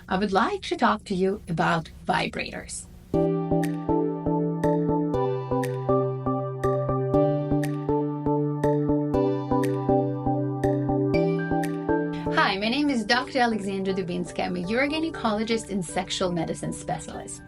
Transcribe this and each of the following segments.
I would like to talk to you about vibrators. Hi, my name is Dr. Alexandra Dubinskaya. I'm a urogynecologist and sexual medicine specialist.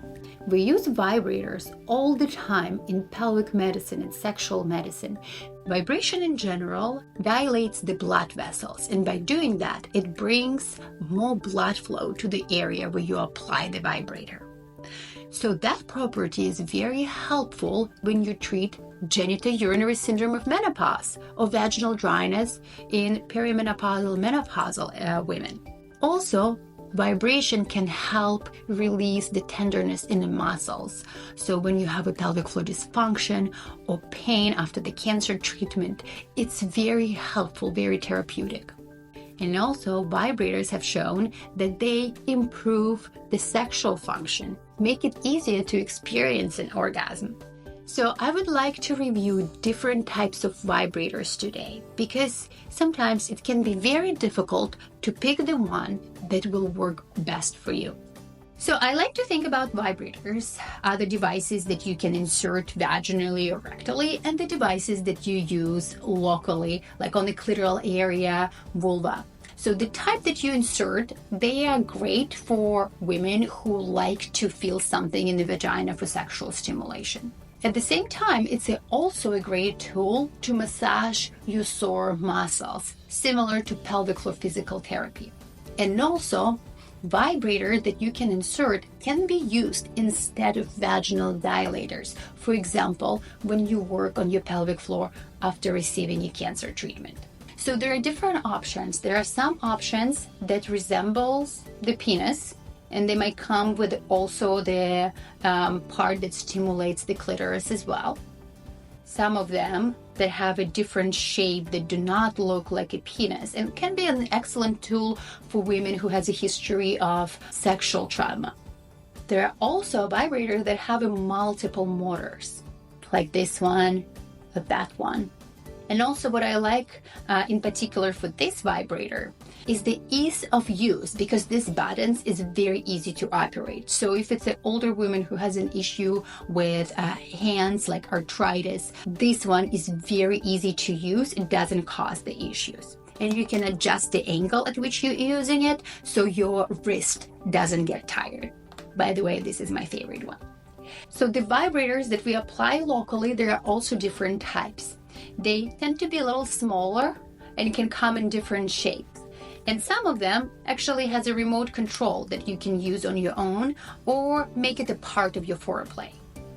We use vibrators all the time in pelvic medicine and sexual medicine. Vibration in general dilates the blood vessels, and by doing that, it brings more blood flow to the area where you apply the vibrator. So that property is very helpful when you treat genitourinary syndrome of menopause or vaginal dryness in perimenopausal menopausal women. Also, vibration can help release the tenderness in the muscles. So when you have a pelvic floor dysfunction or pain after the cancer treatment, it's very helpful, very therapeutic. And also, vibrators have shown that they improve the sexual function, make it easier to experience an orgasm. So I would like to review different types of vibrators today, because sometimes it can be very difficult to pick the one that will work best for you. So I like to think about vibrators, the devices that you can insert vaginally or rectally, and the devices that you use locally, like on the clitoral area, vulva. So the type that you insert, they are great for women who like to feel something in the vagina for sexual stimulation. At the same time, it's also a great tool to massage your sore muscles, similar to pelvic floor physical therapy. And also, vibrator that you can insert can be used instead of vaginal dilators. For example, when you work on your pelvic floor after receiving a cancer treatment. So there are different options. There are some options that resembles the penis, and they might come with also the part that stimulates the clitoris as well. Some of them that have a different shape that do not look like a penis, and can be an excellent tool for women who has a history of sexual trauma. There are also vibrators that have multiple motors, like this one or that one. And also what I like in particular for this vibrator is the ease of use, because this buttons is very easy to operate. So if it's an older woman who has an issue with hands like arthritis, this one is very easy to use. It doesn't cause the issues. And you can adjust the angle at which you're using it so your wrist doesn't get tired. By the way, this is my favorite one. So the vibrators that we apply locally, there are also different types. They tend to be a little smaller and can come in different shapes. And some of them actually has a remote control that you can use on your own or make it a part of your foreplay.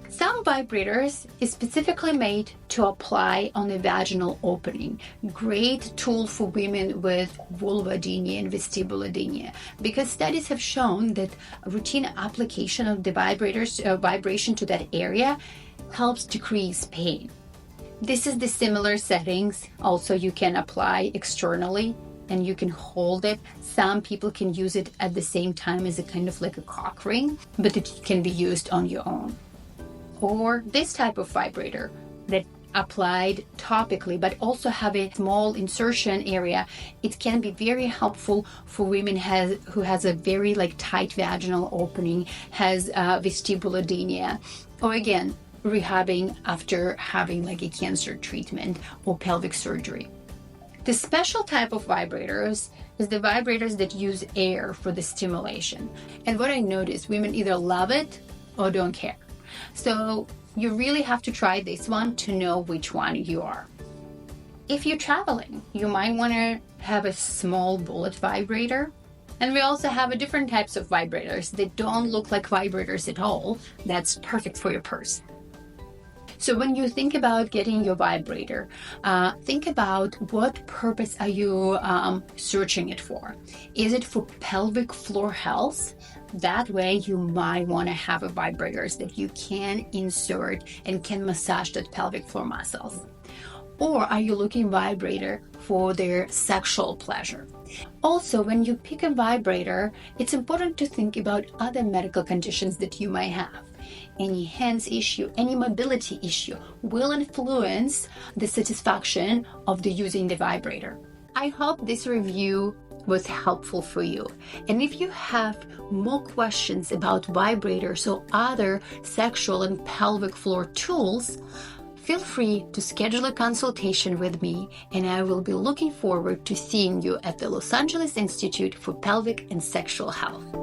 Some vibrators is specifically made to apply on the vaginal opening. Great tool for women with vulvodynia and vestibulodynia, because studies have shown that routine application of the vibration to that area helps decrease pain. This is the similar settings. Also, you can apply externally and you can hold it. Some people can use it at the same time as a kind of like a cock ring, but it can be used on your own. Or this type of vibrator that applied topically, but also have a small insertion area. It can be very helpful for women who has a very tight vaginal opening, has vestibulodynia, or again, rehabbing after having a cancer treatment or pelvic surgery. The special type of vibrators is the vibrators that use air for the stimulation. And what I noticed, women either love it or don't care. So you really have to try this one to know which one you are. If you're traveling, you might want to have a small bullet vibrator. And we also have different types of vibrators that don't look like vibrators at all. That's perfect for your purse. So when you think about getting your vibrator, think about what purpose are you searching it for. Is it for pelvic floor health? That way you might want to have vibrators that you can insert and can massage that pelvic floor muscles. Or are you looking vibrator for their sexual pleasure? Also, when you pick a vibrator, it's important to think about other medical conditions that you might have. Any hands issue, any mobility issue will influence the satisfaction of using the vibrator. I hope this review was helpful for you. And if you have more questions about vibrators or other sexual and pelvic floor tools, feel free to schedule a consultation with me, and I will be looking forward to seeing you at the Los Angeles Institute for Pelvic and Sexual Health.